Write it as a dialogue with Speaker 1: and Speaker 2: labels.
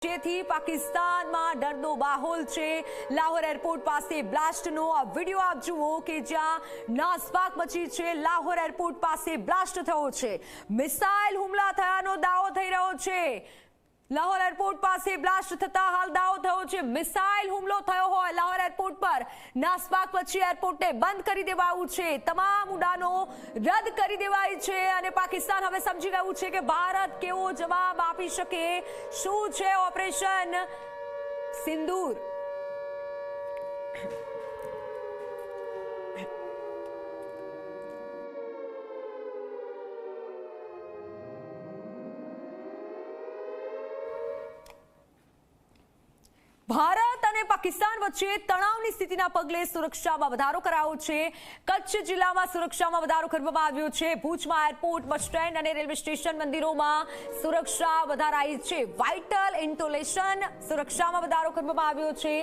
Speaker 1: જેથી પાકિસ્તાનમાં ડરનો માહોલ છે। લાહોર એરપોર્ટ પાસે બ્લાસ્ટનો આ વિડીયો આપ જુઓ કે જ્યાં નાસભાગ મચી છે। લાહોર એરપોર્ટ પાસે બ્લાસ્ટ થયો છે, મિસાઇલ હુમલા થયાનો દાવો થઈ રહ્યો છે। લાહોર એરપોર્ટ પાસે બ્લાસ્ટ થતા હાલ દાવો થયો છે મિસાઇલ હુમલો થયો હોય। લાહોર એરપોર્ટ પર નાસભાગ પછી એરપોર્ટને બંધ કરી દેવાયું છે, તમામ ઉડાનો રદ કરી દેવાઈ છે અને પાકિસ્તાન હવે સમજી ગયું છે કે ભારત કેવો જવાબ આપી શકે। શું છે ઓપરેશન સિંદૂર? ભારત અને પાકિસ્તાન વચ્ચે તણાવની સ્થિતિના પગલે સુરક્ષામાં વધારો કરાયો છે। કચ્છ જિલ્લામાં સુરક્ષામાં વધારો કરવામાં આવ્યો છે। ભુજમાં એરપોર્ટ, બસ સ્ટેન્ડ અને રેલવે સ્ટેશન મંદિરોમાં સુરક્ષા વધારાઈ છે। વાઇટલ ઇન્સ્ટોલેશન સુરક્ષામાં વધારો કરવામાં આવ્યો છે।